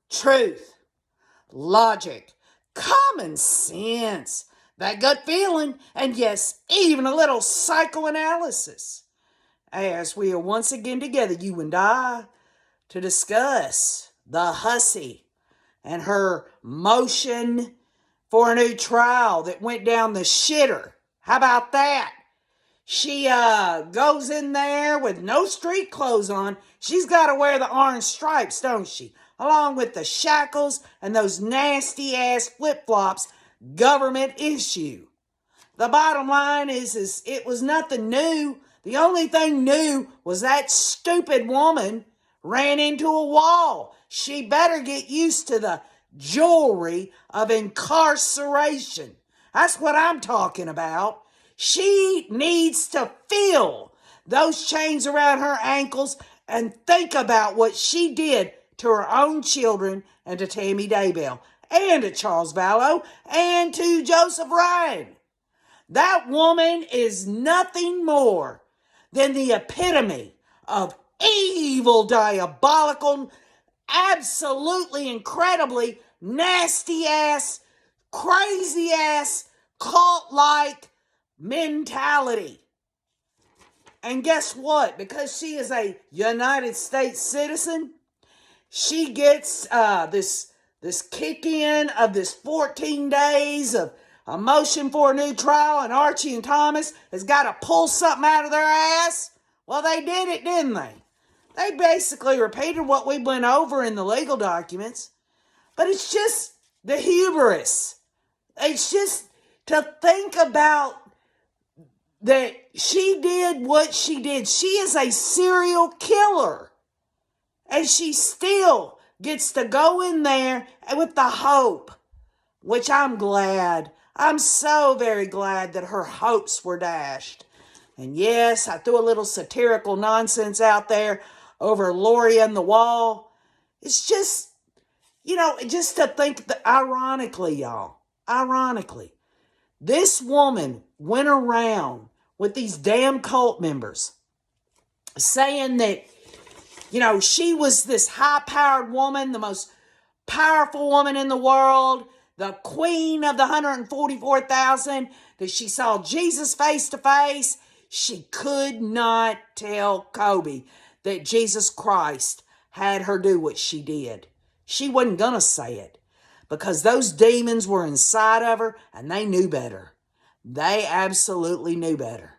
truth, logic, common sense, that gut feeling, and yes, even a little psychoanalysis. As we are once again together, you and I, to discuss the hussy and her motion for a new trial that went down the shitter. How about that? She goes in there with no street clothes on. She's got to wear the orange stripes, don't she? Along with the shackles and those nasty-ass flip-flops government issue. The bottom line is it was nothing new. The only thing new was that stupid woman ran into a wall. She better get used to the jewelry of incarceration. That's what I'm talking about. She needs to feel those chains around her ankles and think about what she did to her own children and to Tammy Daybell and to Charles Vallow and to Joseph Ryan. That woman is nothing more than the epitome of evil, diabolical, absolutely incredibly nasty-ass, crazy-ass, cult-like mentality. And guess what? Because she is a United States citizen, she gets this kick in of this 14 days of a motion for a new trial, and Archie and Thomas has got to pull something out of their ass. Well, they did it, didn't they? They basically repeated what we went over in the legal documents. But it's just the hubris. It's just to think about that she did what she did. She is a serial killer. And she still gets to go in there with the hope, which I'm glad. I'm so very glad that her hopes were dashed. And yes, I threw a little satirical nonsense out there over Lori and the Wall. It's just, just to think that ironically, y'all, this woman went around with these damn cult members saying that, she was this high-powered woman, the most powerful woman in the world, the queen of the 144,000, that she saw Jesus face to face. She could not tell Kobe that Jesus Christ had her do what she did. She wasn't going to say it because those demons were inside of her and they knew better. They absolutely knew better.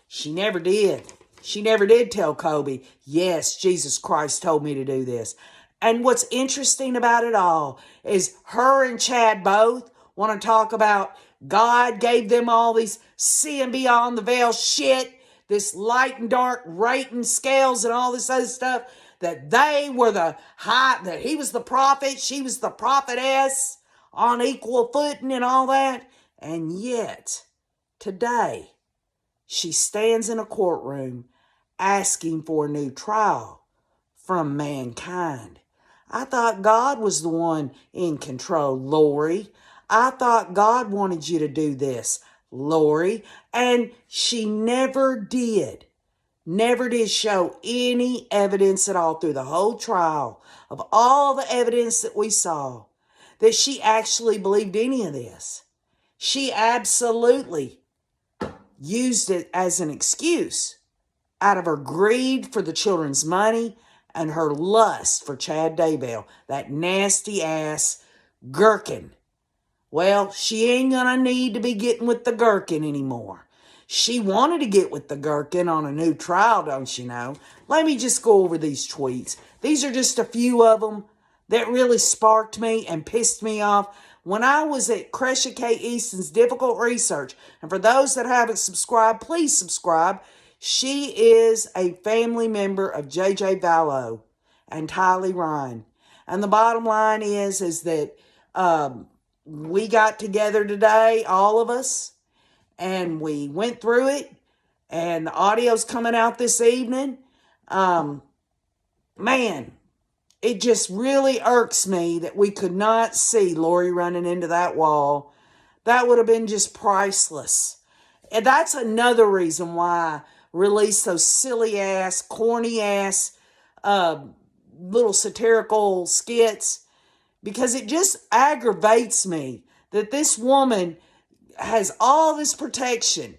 She never did. She never did tell Kobe, yes, Jesus Christ told me to do this. And what's interesting about it all is her and Chad both want to talk about God gave them all these seeing beyond the veil shit, this light and dark rating scales and all this other stuff, that they were that he was the prophet, she was the prophetess on equal footing and all that. And yet, today, she stands in a courtroom asking for a new trial from mankind. I thought God was the one in control, Lori. I thought God wanted you to do this, Lori. And she never did show any evidence at all through the whole trial of all the evidence that we saw that she actually believed any of this. She absolutely used it as an excuse out of her greed for the children's money and her lust for Chad Daybell, that nasty ass gherkin. Well, she ain't gonna need to be getting with the gherkin anymore. She wanted to get with the gherkin on a new trial, don't you know? Let me just go over these tweets. These are just a few of them that really sparked me and pissed me off when I was at Cresha K. Easton's Difficult Research. And for those that haven't subscribed, please subscribe. She is a family member of J.J. Vallow and Tylee Ryan. And the bottom line is that we got together today, all of us, and we went through it, and the audio's coming out this evening. Man, it just really irks me that we could not see Lori running into that wall. That would have been just priceless. And that's another reason why I release those silly-ass, corny-ass little satirical skits, because it just aggravates me that this woman has all this protection,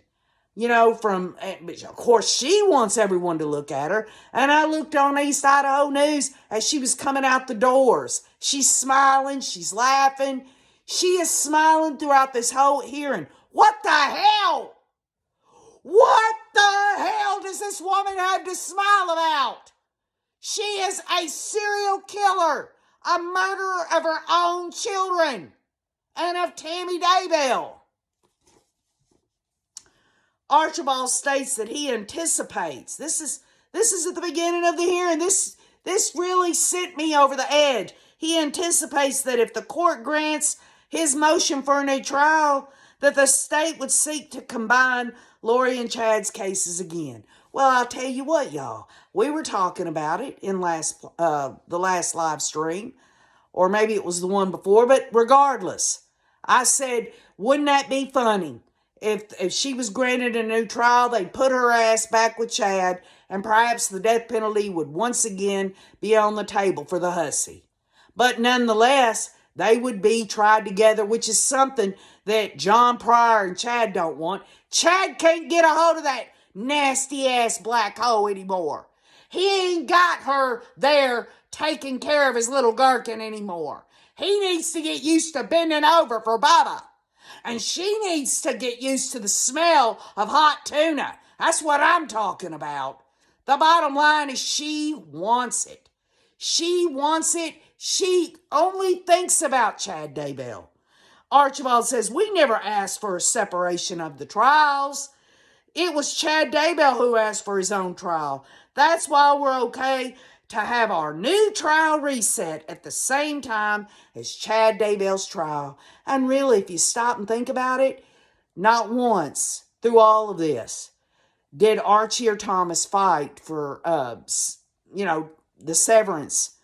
from, of course, she wants everyone to look at her. And I looked on East Idaho News as she was coming out the doors. She's smiling. She's laughing. She is smiling throughout this whole hearing. What the hell? What the hell does this woman have to smile about? She is a serial killer, a murderer of her own children, and of Tammy Daybell. Archibald states that he anticipates. This is at the beginning of the hearing. This really sent me over the edge. He anticipates that if the court grants his motion for a new trial, that the state would seek to combine Lori and Chad's cases again. Well, I'll tell you what, y'all. We were talking about it in the last live stream, or maybe it was the one before, but regardless, I said, wouldn't that be funny? If she was granted a new trial, they'd put her ass back with Chad, and perhaps the death penalty would once again be on the table for the hussy. But nonetheless, they would be tried together, which is something that John Pryor and Chad don't want. Chad can't get a hold of that nasty-ass black hole anymore. He ain't got her there taking care of his little gherkin anymore. He needs to get used to bending over for Bubba. And she needs to get used to the smell of hot tuna. That's what I'm talking about. The bottom line is she wants it. She wants it. She only thinks about Chad Daybell. Archibald says, we never asked for a separation of the trials. It was Chad Daybell who asked for his own trial. That's why we're okay to have our new trial reset at the same time as Chad Daybell's trial. And really, if you stop and think about it, not once through all of this did Archie or Thomas fight for, the severance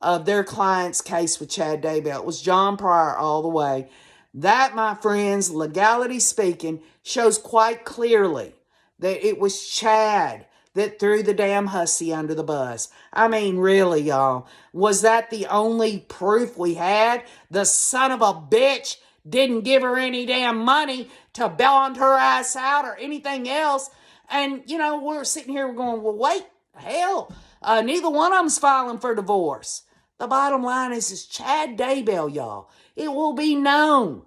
of their client's case with Chad Daybell. It was John Pryor all the way. That, my friends, legality speaking, shows quite clearly that it was Chad that threw the damn hussy under the bus. I mean, really, y'all. Was that the only proof we had? The son of a bitch didn't give her any damn money to bond her ass out or anything else. And, we're sitting here going, well, wait, hell, neither one of them's filing for divorce. The bottom line is Chad Daybell, y'all. It will be known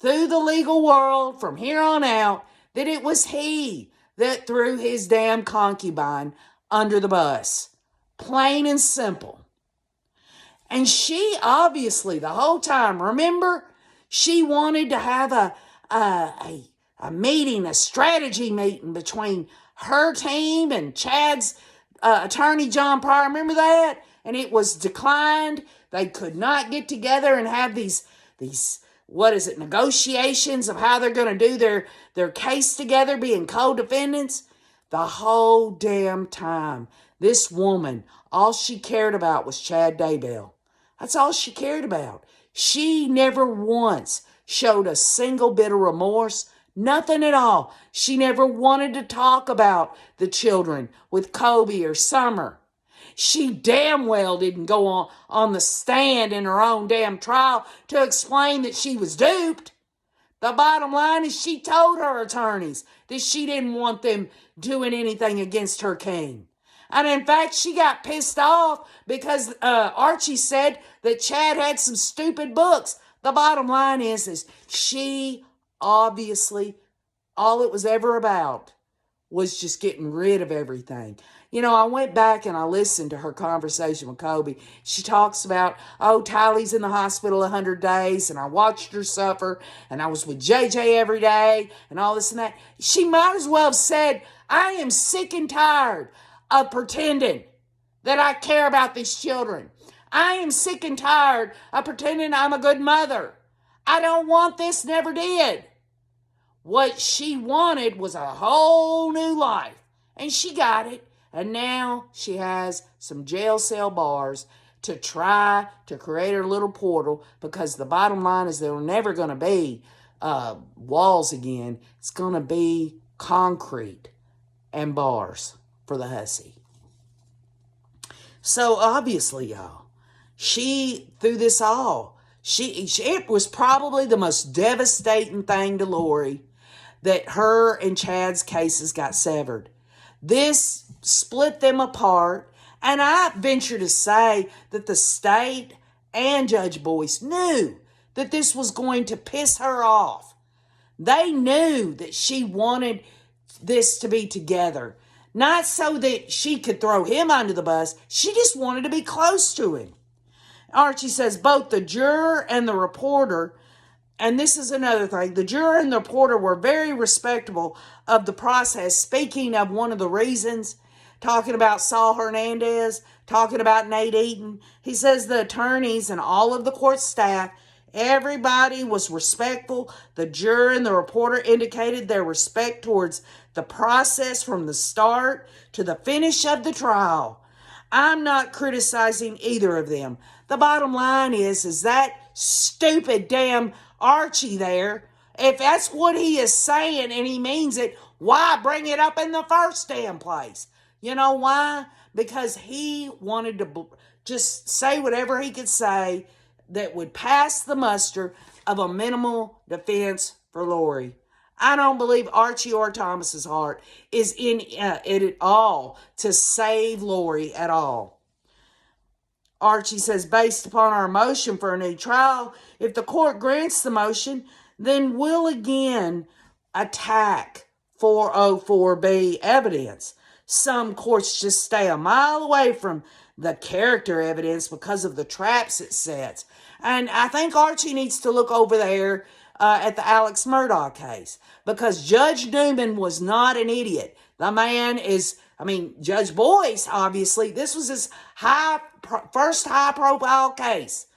through the legal world from here on out that it was he that threw his damn concubine under the bus. Plain and simple. And she obviously, the whole time, remember, she wanted to have a meeting, a strategy meeting between her team and Chad's attorney, John Pryor. Remember that? And it was declined. They could not get together and have these negotiations of how they're going to do their case together, being co-defendants. The whole damn time, this woman, all she cared about was Chad Daybell. That's all she cared about. She never once showed a single bit of remorse, nothing at all. She never wanted to talk about the children with Kobe or Summer. She damn well didn't go on the stand in her own damn trial to explain that she was duped. The bottom line is she told her attorneys that she didn't want them doing anything against her king. And in fact, she got pissed off because Archie said that Chad had some stupid books. The bottom line is she obviously, all it was ever about was just getting rid of everything. I went back and I listened to her conversation with Kobe. She talks about, Tylee's in the hospital 100 days, and I watched her suffer, and I was with JJ every day, and all this and that. She might as well have said, I am sick and tired of pretending that I care about these children. I am sick and tired of pretending I'm a good mother. I don't want this, never did. What she wanted was a whole new life, and she got it. And now she has some jail cell bars to try to create her little portal, because the bottom line is there are never going to be walls again. It's going to be concrete and bars for the hussy. So obviously, y'all, through this all, it was probably the most devastating thing to Lori that her and Chad's cases got severed. This split them apart, and I venture to say that the state and Judge Boyce knew that this was going to piss her off. They knew that she wanted this to be together. Not so that she could throw him under the bus. She just wanted to be close to him. Archie says both the juror and the reporter, and this is another thing, the juror and the reporter were very respectable of the process. Speaking of one of the reasons, talking about Saul Hernandez, talking about Nate Eaton, he says the attorneys and all of the court staff, everybody was respectful. The juror and the reporter indicated their respect towards the process from the start to the finish of the trial. I'm not criticizing either of them. The bottom line is that stupid damn Archie there, if that's what he is saying and he means it, why bring it up in the first damn place? You know why? Because he wanted to just say whatever he could say that would pass the muster of a minimal defense for Lori. I don't believe Archie or Thomas's heart is in it at all to save Lori at all. Archie says, based upon our motion for a new trial, if the court grants the motion, then we'll again attack 404B evidence. Some courts just stay a mile away from the character evidence because of the traps it sets. And I think Archie needs to look over there at the Alex Murdaugh case, because Judge Newman was not an idiot. The man Judge Boyce, obviously, this was his first high-profile case.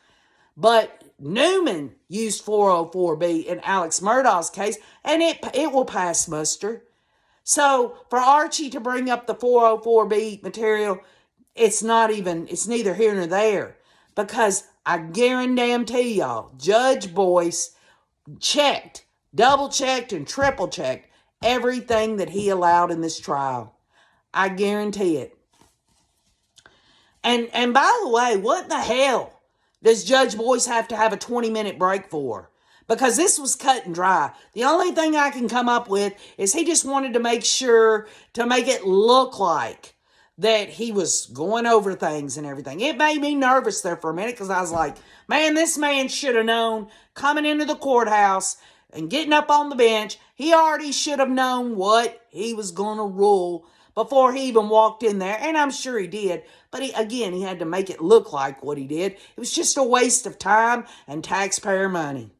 But Newman used 404B in Alex Murdaugh's case, and it will pass muster. So for Archie to bring up the 404B material, it's neither here nor there. Because I guarantee y'all, Judge Boyce double-checked, and triple-checked everything that he allowed in this trial. I guarantee it. And by the way, what the hell does Judge Boyce have to have a 20-minute break for? Because this was cut and dry. The only thing I can come up with is he just wanted to make sure to make it look like that he was going over things and everything. It made me nervous there for a minute because I was like, man, this man should have known coming into the courthouse and getting up on the bench. He already should have known what he was going to rule before he even walked in there. And I'm sure he did. But he had to make it look like what he did. It was just a waste of time and taxpayer money.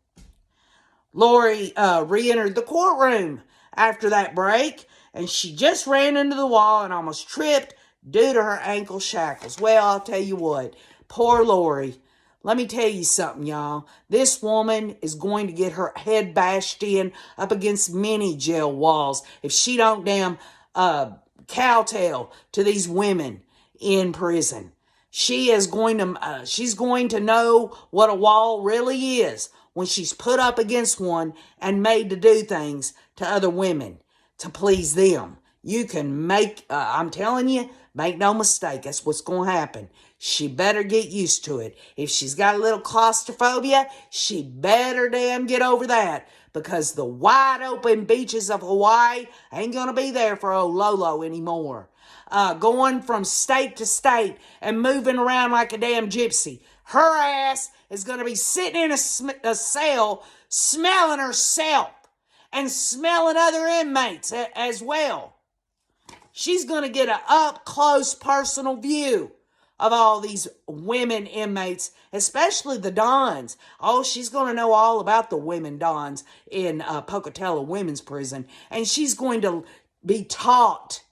Lori re-entered the courtroom after that break, and she just ran into the wall and almost tripped due to her ankle shackles. Well, I'll tell you what, poor Lori. Let me tell you something, y'all. This woman is going to get her head bashed in up against many jail walls if she don't damn kowtow to these women in prison. She's going to know what a wall really is when she's put up against one and made to do things to other women to please them. You can I'm telling you, make no mistake, that's what's going to happen. She better get used to it. If she's got a little claustrophobia, she better damn get over that, because the wide open beaches of Hawaii ain't going to be there for old Lolo anymore. Going from state to state and moving around like a damn gypsy. Her ass is going to be sitting in a cell smelling herself and smelling other inmates as well. She's going to get an up-close personal view of all these women inmates, especially the Dons. Oh, she's going to know all about the women Dons in Pocatello Women's Prison. And she's going to be taught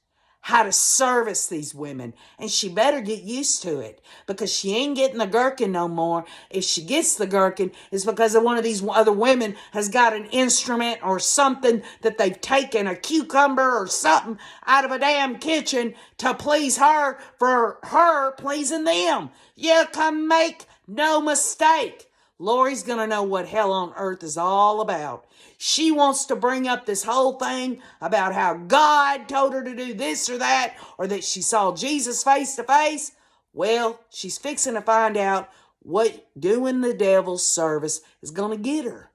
how to service these women. And she better get used to it, because she ain't getting the gherkin no more. If she gets the gherkin, it's because of one of these other women has got an instrument or something that they've taken, a cucumber or something, out of a damn kitchen to please her for her pleasing them. You can make no mistake. Lori's going to know what hell on earth is all about. She wants to bring up this whole thing about how God told her to do this or that, or that she saw Jesus face to face. Well, she's fixing to find out what doing the devil's service is going to get her.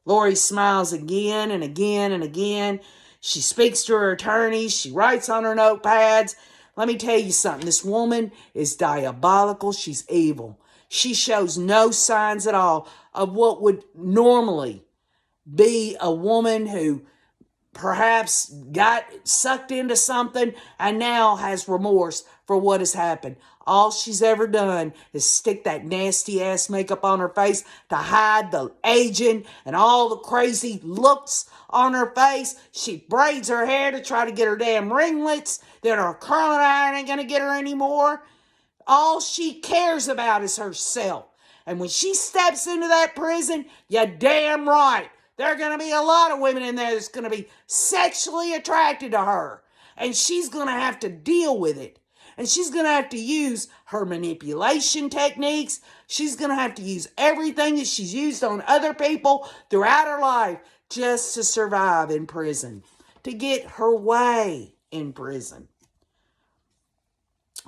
Lori smiles again and again and again. She speaks to her attorneys. She writes on her notepads. Let me tell you something. This woman is diabolical. She's evil. She shows no signs at all of what would normally be a woman who perhaps got sucked into something and now has remorse for what has happened. All she's ever done is stick that nasty ass makeup on her face to hide the aging and all the crazy looks on her face. She braids her hair to try to get her damn ringlets. Then her curling iron ain't gonna get her anymore. All she cares about is herself. And when she steps into that prison, you're damn right. There are going to be a lot of women in there that's going to be sexually attracted to her. And she's going to have to deal with it. And she's going to have to use her manipulation techniques. She's going to have to use everything that she's used on other people throughout her life just to survive in prison, to get her way in prison.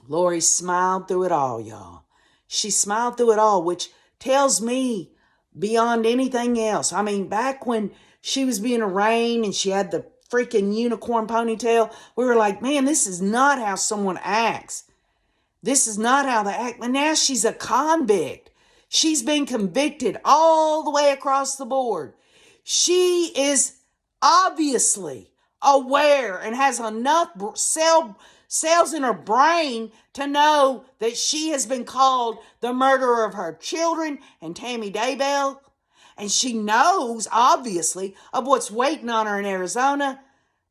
Lori smiled through it all, y'all. She smiled through it all, which tells me beyond anything else. I mean, back when she was being arraigned and she had the freaking unicorn ponytail, we were like, man, this is not how someone acts. This is not how they act. And now she's a convict. She's been convicted all the way across the board. She is obviously aware and has enough cells in her brain to know that she has been called the murderer of her children and Tammy Daybell. And she knows, obviously, of what's waiting on her in Arizona.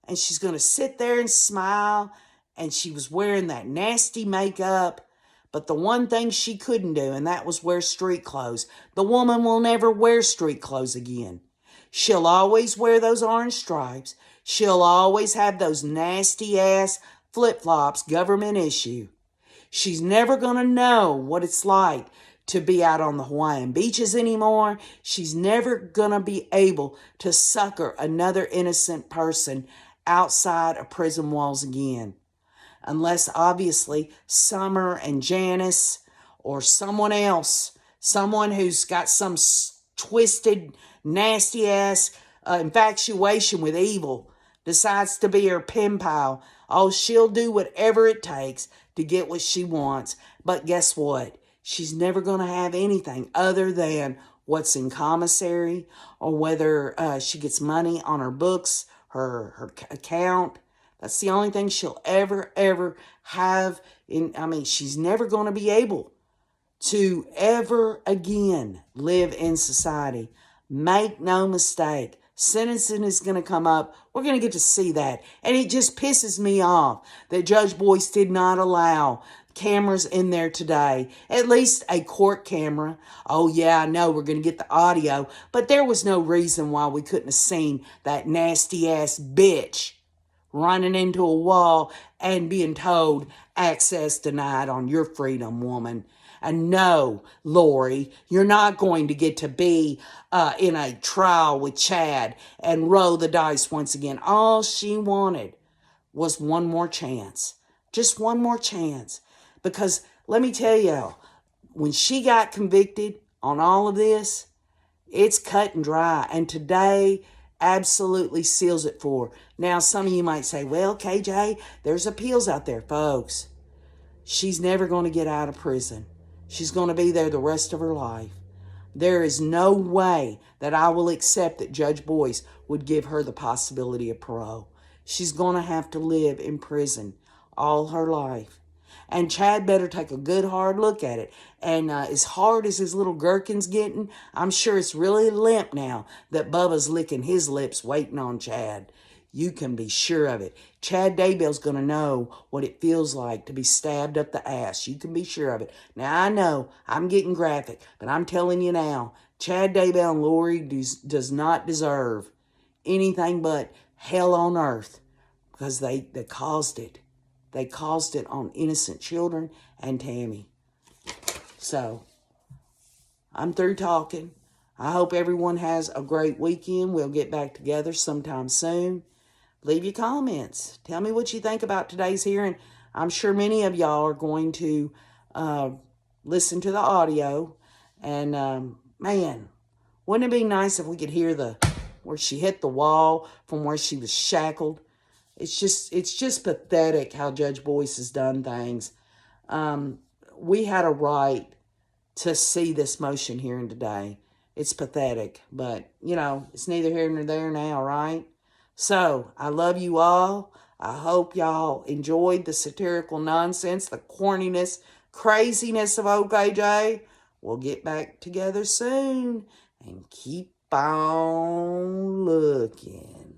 And she's going to sit there and smile. And she was wearing that nasty makeup. But the one thing she couldn't do, and that was wear street clothes. The woman will never wear street clothes again. She'll always wear those orange stripes. She'll always have those nasty-ass flip-flops, government issue. She's never going to know what it's like to be out on the Hawaiian beaches anymore. She's never going to be able to succor another innocent person outside of prison walls again. Unless, obviously, Summer and Janice or someone else, someone who's got some twisted, nasty-ass infatuation with evil, decides to be her pen pal. Oh, she'll do whatever it takes to get what she wants. But guess what? She's never going to have anything other than what's in commissary, or whether she gets money on her books, her account. That's the only thing she'll ever have. She's never going to be able to ever again live in society. Make no mistake. Sentencing is going to come up. We're going to get to see that. And it just pisses me off that Judge Boyce did not allow cameras in there today. At least a court camera. Oh, yeah, I know we're going to get the audio. But there was no reason why we couldn't have seen that nasty-ass bitch running into a wall and being told, access denied on your freedom, woman. And no, Lori, you're not going to get to be in a trial with Chad and roll the dice once again. All she wanted was one more chance. Just one more chance. Because let me tell you, when she got convicted on all of this, it's cut and dry. And today absolutely seals it for her. Now, some of you might say, well, KJ, there's appeals out there. Folks, she's never going to get out of prison. She's going to be there the rest of her life. There is no way that I will accept that Judge Boyce would give her the possibility of parole. She's going to have to live in prison all her life. And Chad better take a good hard look at it. And as hard as his little gherkin's getting, I'm sure it's really limp now that Bubba's licking his lips waiting on Chad. You can be sure of it. Chad Daybell's going to know what it feels like to be stabbed up the ass. You can be sure of it. Now, I know I'm getting graphic, but I'm telling you now, Chad Daybell and Lori does not deserve anything but hell on earth because they caused it. They caused it on innocent children and Tammy. So, I'm through talking. I hope everyone has a great weekend. We'll get back together sometime soon. Leave your comments. Tell me what you think about today's hearing. I'm sure many of y'all are going to listen to the audio. And man, wouldn't it be nice if we could hear where she hit the wall from where she was shackled? It's just pathetic how Judge Boyce has done things. We had a right to see this motion hearing today. It's pathetic, but, it's neither here nor there now, right? So, I love you all. I hope y'all enjoyed the satirical nonsense, the corniness, craziness of OKJ. We'll get back together soon, and keep on looking.